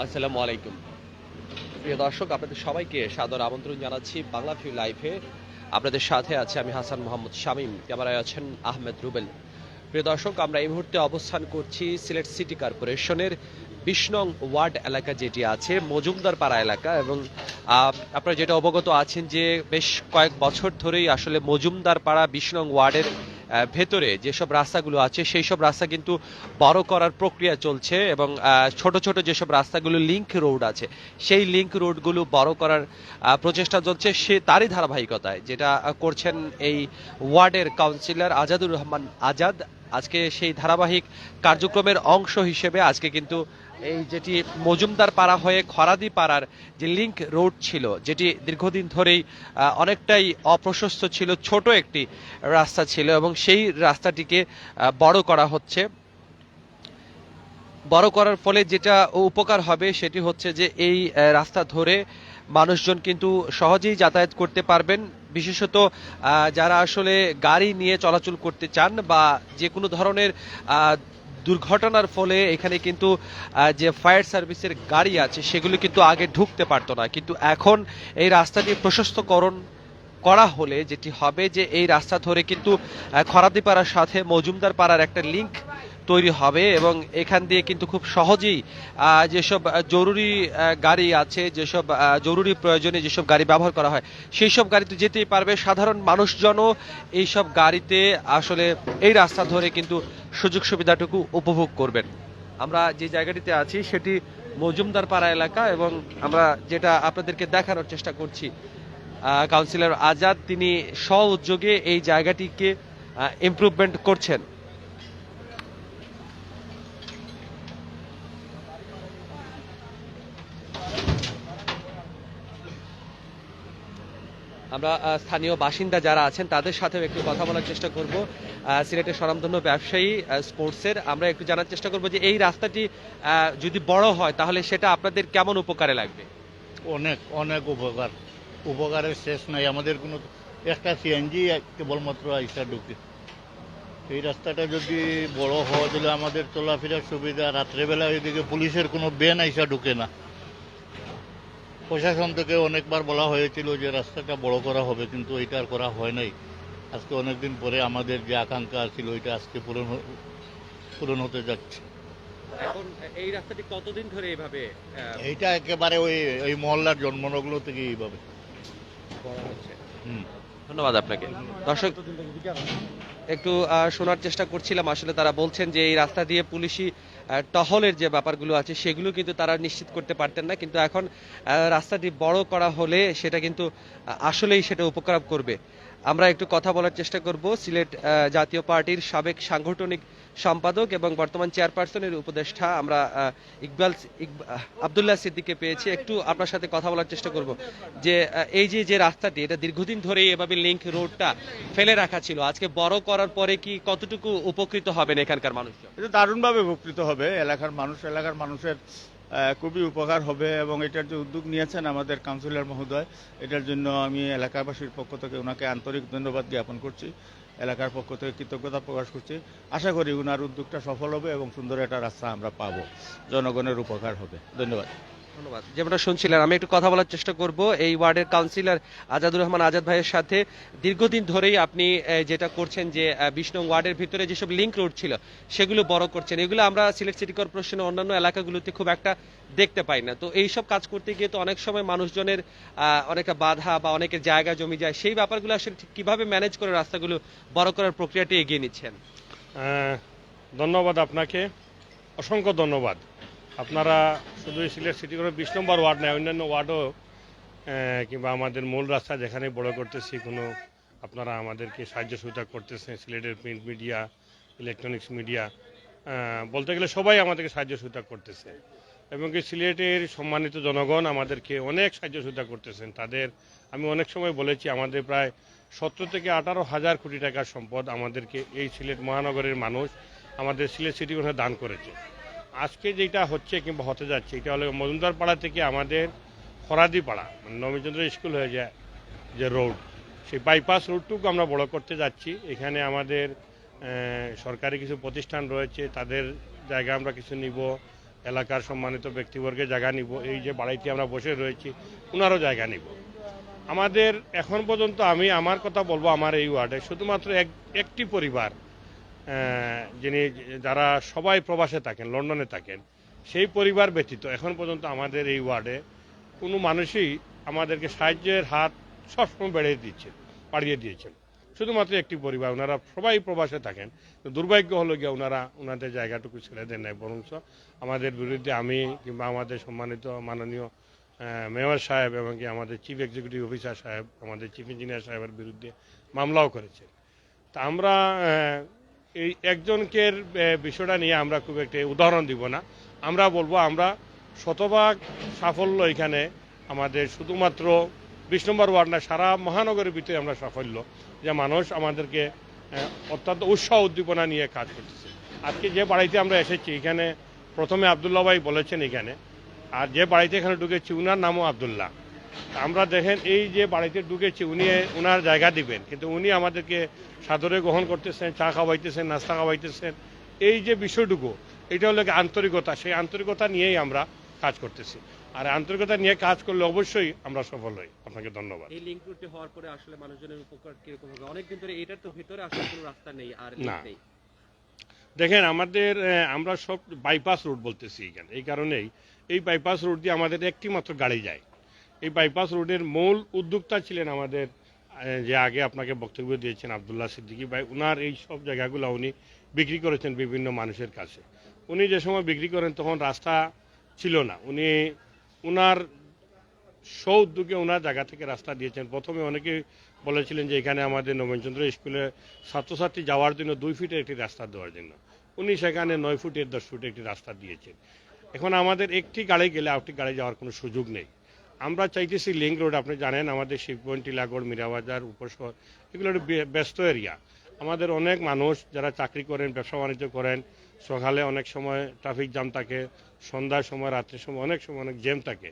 আসসালামু আলাইকুম। প্রিয় দর্শক, আপনাদের সবাইকে সাদর আমন্ত্রণ জানাচ্ছি বাংলা ভিউ লাইভে। আপনাদের সাথে আছে আমি হাসান মোহাম্মদ শামীম, ক্যামেরায় আছেন আহমেদ রুবেল। প্রিয় দর্শক, আমরা এই মুহূর্তে অবস্থান করছি সিলেট সিটি কর্পোরেশনের ২০ নং ওয়ার্ড এলাকা যেটি আছে মজুমদার পাড়া এলাকা, এবং আপনারা যেটা অবগত আছেন যে বেশ কয়েক বছর ধরেই আসলে মজুমদার পাড়া ২০ নং ওয়ার্ডের ভেতরে যেসব রাস্তাগুলো আছে সেই সব রাস্তা কিন্তু বড় করার প্রক্রিয়া চলছে, এবং ছোট ছোট যেসব রাস্তাগুলো লিংক রোড আছে সেই লিংক রোডগুলো বড় করার প্রচেষ্টা চলছে। সে তারই ধারাবাহিকতায় যেটা করছেন এই ওয়ার্ডের কাউন্সিলর আজাদুর রহমান আজাদ। আজকে সেই ধারাবাহিক কার্যক্রমের অংশ হিসেবে আজকে কিন্তু এই যেটি মজুমদার পাড়া হয়ে খরাদি পাড়ার যে লিংক রোড ছিল, যেটি দীর্ঘদিন ধরেই অনেকটাই অপ্রশস্ত ছিল, ছোট একটি রাস্তা ছিল, এবং সেই রাস্তাটিকে বড় করা হচ্ছে। বড় করার ফলে যেটা উপকার হবে সেটি হচ্ছে যে এই রাস্তা ধরে মানুষজন কিন্তু সহজেই যাতায়াত করতে পারবেন, বিশেষত যারা আসলে গাড়ি নিয়ে চলাচল করতে চান বা যে কোনো ধরনের দুর্ঘটনার ফলে এখানে কিন্তু যে ফায়ার সার্ভিসের গাড়ি আছে সেগুলো কিন্তু আগে ঢুকতে পারতো না, কিন্তু এখন এই রাস্তাটি প্রশস্তকরণ করা হলে যেটি হবে যে এই রাস্তা ধরে কিন্তু খরাদিপাড়ার সাথে মজুমদার পাড়ার একটা লিংক তৈরি হবে, এবং এখান দিয়ে কিন্তু খুব সহজেই যেসব জরুরি গাড়ি আছে, যেসব জরুরি প্রয়োজনে যেসব গাড়ি ব্যবহার করা হয় সেই সব গাড়িতে যেতেই পারবে। সাধারণ মানুষজনও এইসব গাড়িতে আসলে এই রাস্তা ধরে কিন্তু সুযোগ সুবিধাটুকু উপভোগ করবেন। আমরা যে জায়গাটিতে আছি সেটি মজুমদার পাড়া এলাকা, এবং আমরা যেটা আপনাদেরকে দেখানোর চেষ্টা করছি, কাউন্সিলর আজাদ তিনি স্ব উদ্যোগে এই জায়গাটিকে ইমপ্রুভমেন্ট করছেন। আমরা স্থানীয় বাসিন্দা যারা আছেন তাদের সাথেও একটু কথা বলার চেষ্টা করব। সিলেটের স্বনামধন্য ব্যবসায়ী স্পোর্টসের আমরা একটু জানার চেষ্টা করব যে এই রাস্তাটি যদি বড় হয় তাহলে সেটা আপনাদের কেমন উপকারে লাগবে। অনেক অনেক উপকার, উপকারের শেষ নাই। আমাদের কোনো একটা সিএনজি কেবলমাত্র আইসা ঢুকে, এই রাস্তাটা যদি বড় হয় তাহলে আমাদের চলাফেরার সুবিধা। রাত্রেবেলা এদিকে পুলিশের কোনো বেন আইসা ঢুকে না। প্রশাসন থেকে অনেকবার বলা হয়েছিল যে রাস্তাটা বড় করা হবে, কিন্তু এটা আর করা হয় নাই। আজকে অনেকদিন পরে আমাদের যে আকাঙ্ক্ষা ছিল এটা আজকে পূরণ হতে যাচ্ছে। এখন এই রাস্তাটি কতদিন ধরে এইভাবে এইটা একেবারে ওই মহল্লার জন্মনগর থেকে এইভাবে করা হচ্ছে? হুম। ধন্যবাদ আপনাকে। দর্শক, একটু শোনার চেষ্টা করছিলাম, আসলে তারা বলছেন যে এই রাস্তা দিয়ে পুলিশি টহলের যে ব্যাপারগুলো আছে সেগুলো কিন্তু তারা নিশ্চিত করতে পারতেন না, কিন্তু এখন রাস্তাটি বড় করা হলে সেটা কিন্তু আসলেই সেটা উপকার করবে। আমরা একটু কথা বলার চেষ্টা করব সিলেট জাতীয় পার্টির সাবেক সাংগঠনিক সম্পাদক এবং বর্তমান চেয়ারপারসনের উপদেষ্টা আমরা আব্দুল্লাহ সিদ্দিককে পেয়েছি। একটু আপনার সাথে কথা বলার চেষ্টা করব যে এই যে রাস্তাটি এটা দীর্ঘদিন ধরেই এভাবে লিংক রোডটা ফেলে রাখা ছিল, আজকে বড় করার পরে কি কতটুকু উপকৃত হবেন এখানকার মানুষজন? এটা দারুণভাবে উপকৃত হবে। এলাকার মানুষের খুবই উপকার হবে, এবং এটার যে উদ্যোগ নিয়েছেন আমাদের কাউন্সিলর মহোদয়, এটার জন্য আমি এলাকাবাসীর পক্ষ থেকে ওনাকে আন্তরিক ধন্যবাদ জ্ঞাপন করছি, এলাকার পক্ষ থেকে কৃতজ্ঞতা প্রকাশ করছি। আশা করি ওনার উদ্যোগটা সফল হবে এবং সুন্দর একটা রাস্তা আমরা পাবো, জনগণের উপকার হবে। ধন্যবাদ। ধন্যবাদ। যেমনটা শুনছিলেন, আমি একটু কথা বলার চেষ্টা করব এই ওয়ার্ডের কাউন্সিলর আজাদুর রহমান আজাদ ভাইয়ের সাথে। দীর্ঘদিন ধরেই আপনি যেটা করছেন যে ২০ নং ওয়ার্ডের ভিতরে যেসব লিংক রোড ছিল সেগুলো বড় করছেন, এগুলো আমরা সিলেট সিটি কর্পোরেশনের অন্যান্য এলাকাগুলোতে খুব একটা দেখতে পাই না। তো এই সব কাজ করতে গিয়ে তো অনেক সময় মানুষজনের অনেকটা বাধা বা অনেকের জায়গা জমি যায়, সেই ব্যাপারগুলো আসলে ঠিক কিভাবে ম্যানেজ করে রাস্তাগুলো বড় করার প্রক্রিয়াটি এগিয়ে নিচ্ছেন? ধন্যবাদ আপনাকে, অসংখ্য ধন্যবাদ। আপনারা শুধু সিলেট সিটি করে ২০ নম্বর ওয়ার্ড নয়, অন্যান্য ওয়ার্ডও কিংবা আমাদের মূল রাস্তা যেখানে বড় করতেছি কোনো আপনারা আমাদেরকে সাহায্য সুবিধা করতেছেন। সিলেটের প্রিন্ট মিডিয়া, ইলেকট্রনিক্স মিডিয়া, বলতে গেলে সবাই আমাদেরকে সাহায্য সুবিধা করতেছে, এবং কি সিলেটের সম্মানিত জনগণ আমাদেরকে অনেক সাহায্য সুবিধা করতেছেন। তাদের আমি অনেক সময় বলেছি আমাদের প্রায় ১৭ থেকে ১৮ হাজার কোটি টাকার সম্পদ আমাদেরকে এই সিলেট মহানগরের মানুষ আমাদের সিলেট সিটি করে দান করেছে। আজকে যেটা হচ্ছে কিংবা হতে যাচ্ছে এটা হলো মজুমদার পাড়া থেকে আমাদের খরাদি পাড়া, মানে নবীনচন্দ্র স্কুল হয়ে যায় যে রোড, সেই বাইপাস রোডটুকু আমরা বড় করতে যাচ্ছি। এখানে আমাদের সরকারি কিছু প্রতিষ্ঠান রয়েছে, তাদের জায়গা আমরা কিছু নিব, এলাকার সম্মানিত ব্যক্তিবর্গের জায়গা নিব, এই যে বাড়িতে আমরা বসে রয়েছি ওনারও জায়গা নিব। আমাদের এখন পর্যন্ত আমি আমার কথা বলবো, আমার এই ওয়ার্ডে শুধুমাত্র একটি পরিবার যিনি যারা সবাই প্রবাসে থাকেন, লন্ডনে থাকেন, সেই পরিবার ব্যতীত এখন পর্যন্ত আমাদের এই ওয়ার্ডে কোনো মানুষই আমাদেরকে সাহায্যের হাত সবসময় বাড়িয়ে দিয়েছেন। শুধুমাত্র একটি পরিবার, ওনারা সবাই প্রবাসে থাকেন, তো দুর্ভাগ্য হলো গিয়ে ওনারা ওনাদের জায়গাটুকু ছেড়ে দেন নাই, বরঞ্চ আমাদের বিরুদ্ধে আমি কিংবা আমাদের সম্মানিত মাননীয় মেয়র সাহেব এবং কি আমাদের চিফ এক্সিকিউটিভ অফিসার সাহেব, আমাদের চিফ ইঞ্জিনিয়ার সাহেবের বিরুদ্ধে মামলাও করেছে। তা আমরা এই একজনকে বিষয়টা নিয়ে আমরা খুব একটা উদাহরণ দিব না, আমরা বলবো আমরা শতভাগ সাফল্য এখানে আমাদের শুধুমাত্র 20 নম্বর ওয়ার্ড না, সারা মহানগরের ভিতরে আমরা সাফল্য, যে মানুষ আমাদেরকে অত্যন্ত উৎসাহ উদ্দীপনা নিয়ে কাজ করতেছে। আজকে যে বাড়িতে আমরা এসেছি এখানে প্রথমে আবদুল্লাহ ভাই বলেছেন এখানে, আর যে বাড়িতে এখানে ঢুকেছি উনার নামও আবদুল্লাহ। আমরা দেখেন এই যে বাড়িতে ঢুকেছি উনি ওনার জায়গা দিবেন, কিন্তু উনি আমাদেরকে সাদরে গ্রহণ করতেছেন, চা খাওয়াইতেছেন, নাস্তা খাওয়াইতেছেন। এই যে বিষয়টুকু, এটা হলো আন্তরিকতা, সেই আন্তরিকতা নিয়েই আমরা কাজ করতেছি। আর আন্তরিকতা নিয়ে কাজ করলে অবশ্যই আমরা সফল হই। আপনাকে ধন্যবাদ। এই লিংক রুটটি হওয়ার পরে আসলে মানুষজনের উপকার কিরকম হবে? অনেকদিন ধরে এটার তো ভিতরে আসলে কোনো রাস্তা নেই, আর না দেখেন আমাদের আমরা সব বাইপাস রুট বলতেছি এখানে, এই কারণেই এই বাইপাস রুট দিয়ে আমাদের একটি মাত্র গাড়ি যায়। এই বাইপাস রোডের মূল উদ্যোক্তা ছিলেন আমাদের যে আগে আপনাকে বক্তব্য দিয়েছেন আবদুল্লাহ সিদ্দিকী ভাই। উনার এই সব জায়গাগুলো উনি বিক্রি করেছেন বিভিন্ন মানুষের কাছে। উনি যে সময় বিক্রি করেন তখন রাস্তা ছিল না, উনি উনার উদ্যোগে ওনার জায়গা থেকে রাস্তা দিয়েছেন। প্রথমে অনেকে বলেছিলেন যে এখানে আমাদের নবীনচন্দ্র স্কুলে ছাত্রছাত্রী যাওয়ার জন্য 2 ফিটের একটি রাস্তা দেওয়ার জন্য, উনি সেখানে 9 ফুটের 10 ফুটের একটি রাস্তা দিয়েছেন। এখন আমাদের একটি গাড়ি গেলে আরেকটি গাড়ি যাওয়ার কোনো সুযোগ নেই। আমরা চাইতেছি লিঙ্ক রোড, আপনি জানেন আমাদের শিবগঞ্জ, টিলাগড়, মীরাবাজার, উপশহর এগুলো ব্যস্ত এরিয়া। আমাদের অনেক মানুষ যারা চাকরি করেন, ব্যবসা বাণিজ্য করেন, সকালে অনেক সময় ট্রাফিক জ্যাম থাকে, সন্ধ্যার সময়, রাত্রের সময় অনেক সময় অনেক জ্যাম থাকে।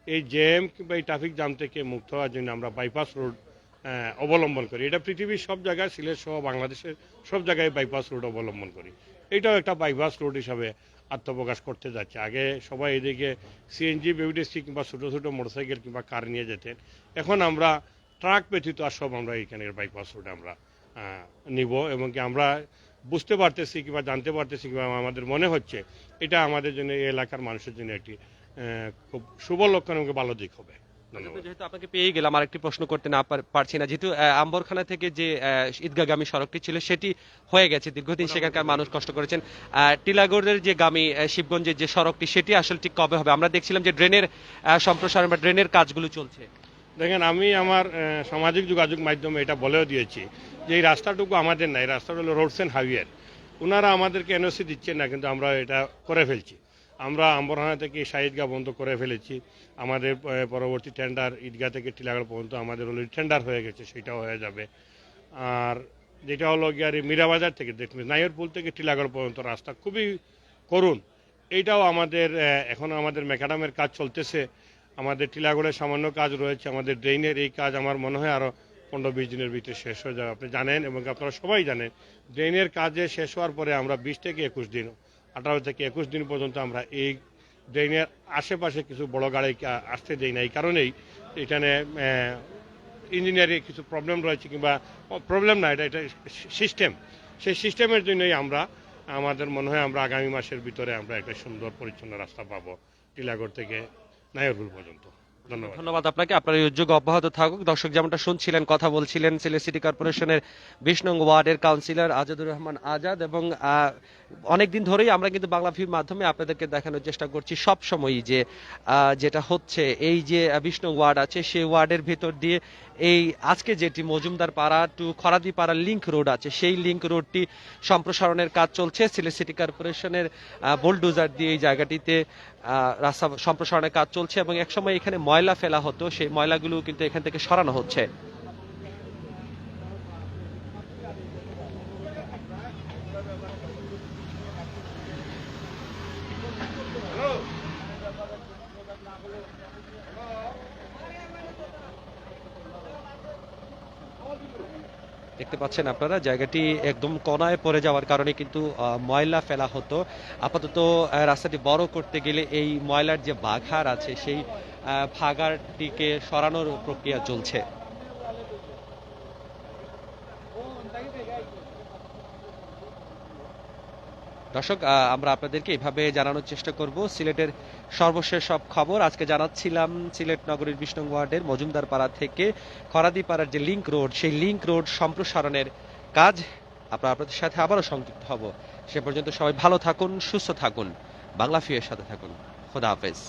এই জ্যাম কিংবা এই ট্রাফিক জ্যাম থেকে মুক্ত হওয়ার জন্য আমরা বাইপাস রোড অবলম্বন করি। এটা পৃথিবীর সব জায়গায়, সিলেট সহ বাংলাদেশের সব জায়গায় বাইপাস রোড অবলম্বন করি। এটাও একটা বাইপাস রোড হিসাবে আত্মপ্রকাশ করতে যাচ্ছে। আগে সবাই এদিকে সিএনজি, বেবিডিসি কিংবা ছোটো ছোটো মোটরসাইকেল কিংবা কার নিয়ে যেতেন, এখন আমরা ট্রাক ব্যতীত আর সব আমরা এখানের বাইপাস রোড আমরা নিব, এবং কি আমরা বুঝতে পারতেছি কিংবা জানতে পারতেছি কিংবা আমাদের মনে হচ্ছে এটা আমাদের জন্য এই এলাকার মানুষের জন্য একটি খুব শুভ লক্ষণ এবং ভালো দিক হবে। যেহেতু আপনাকে পেয়ে গেলাম, আরেকটি প্রশ্ন করতে না পারছি না, যেহেতু আম্বরখানা থেকে যে ঈদগাহগামী সড়কটি ছিল সেটি হয়ে গেছে, দীর্ঘদিন সেখানকার মানুষ কষ্ট করেছেন। টিলাগড়ের যে গামী শিবগঞ্জের যে সড়কটি সেটি আসলে ঠিক কবে হবে? আমরা দেখছিলাম যে ড্রেনের সম্প্রসারণ বা ড্রেনের কাজগুলো চলছে। দেখেন আমি আমার সামাজিক যোগাযোগ মাধ্যমে এটা বলেও দিয়েছি যে এই রাস্তাটুকু আমাদের না, এই রাস্তাটা হলো রোডস অ্যান্ড হাইওয়ের। ওনারা আমাদেরকে এনওসি দিচ্ছেন না, কিন্তু আমরা এটা করে ফেলছি। আমরা আম্বরখানা থেকে শাহিদগাহ বন্ধ করে ফেলেছি। আমাদের পরবর্তী টেন্ডার ঈদগাহ থেকে টিলাগড় পর্যন্ত আমাদের অলরেডি টেন্ডার হয়ে গেছে, সেটাও হয়ে যাবে। আর যেটা হলো গিয়ে মীরাবাজার থেকে দেখবেন নাইরপুল থেকে টিলাগড় পর্যন্ত রাস্তা খুবই করুণ, এইটাও আমাদের এখন আমাদের মেকাডামের কাজ চলতেছে। আমাদের টিলাগড়ের সামান্য কাজ রয়েছে, আমাদের ড্রেইনের এই কাজ আমার মনে হয় আরও 15-20 দিনের ভিতরে শেষ হয়ে যাবে। আপনি জানেন এবং আপনারা সবাই জানেন ড্রেইনের কাজে শেষ হওয়ার পরে আমরা 20 থেকে 21 দিন, 18 থেকে 21 দিন পর্যন্ত আমরা এই ড্রেইনের আশেপাশে কিছু বড় গাড়ি আসতে দেই না। এই কারণেই এখানে ইঞ্জিনিয়ারিং কিছু প্রবলেম রয়েছে, কিংবা প্রবলেম না, এটা সিস্টেম। সেই সিস্টেমের জন্যই আমরা আমাদের মনে হয় আমরা আগামী মাসের ভিতরে আমরা একটা সুন্দর পরিচ্ছন্ন রাস্তা পাবো টিলাগড় থেকে নাইরপুল পর্যন্ত। ধন্যবাদ আপনাকে, আপনার এই উদ্যোগ অব্যাহত থাকুক। দর্শক যেমনটা শুনছিলেন, কথা বলছিলেন সিলেট সিটি কর্পোরেশনের 20 নং ওয়ার্ডের কাউন্সিলর আজাদুর রহমান আজাদ। এবং অনেকদিন ধরেই আমরা কিন্তু বাংলা ভিউর মাধ্যমে আপনাদেরকে দেখানোর চেষ্টা করছি সব সময়ই যে যেটা হচ্ছে এই যে 20 নং ওয়ার্ড আছে সেই ওয়ার্ডের ভিতর দিয়ে এই আজকে যেটি মজুমদার পাড়া টু খরাদি পাড়া লিংক রোড আছে, সেই লিংক রোডটি সম্প্রসারণের কাজ চলছে। সিলেট সিটি কর্পোরেশনের বুলডোজার দিয়ে এই জায়গাটিতে রাস্তা সম্প্রসারণের কাজ চলছে, এবং একসময় এখানে ময়লা ফেলা হতো, সেই ময়লাগুলো কিন্তু এখান থেকে সরানো হচ্ছে। দেখতে পাচ্ছেন আপনারা জায়গাটি একদম কোনায় পড়ে যাওয়ার কারণে কিন্তু ময়লা ফেলা হতো। আপাতত রাস্তাটি বড় করতে গেলে এই ময়লার যে বাঘার আছে সেই ভাগাড়টিকে সরানোর প্রক্রিয়া চলছে। দর্শক, আমরা আপনাদেরকে এভাবে জানানোর চেষ্টা করব সিলেটের সর্বশেষ সব খবর। আজকে জানাচ্ছিলাম সিলেট নগরীর ২০ নং ওয়ার্ডের মজুমদার পাড়া থেকে খরাদি পাড়ার যে লিংক রোড, সেই লিংক রোড সম্প্রসারণের কাজ। আপনাদের সাথে আবারও সংযুক্ত হব। সে পর্যন্ত সবাই ভালো থাকুন, সুস্থ থাকুন, বাংলা ফিয়ের সাথে থাকুন। খোদা হাফেজ।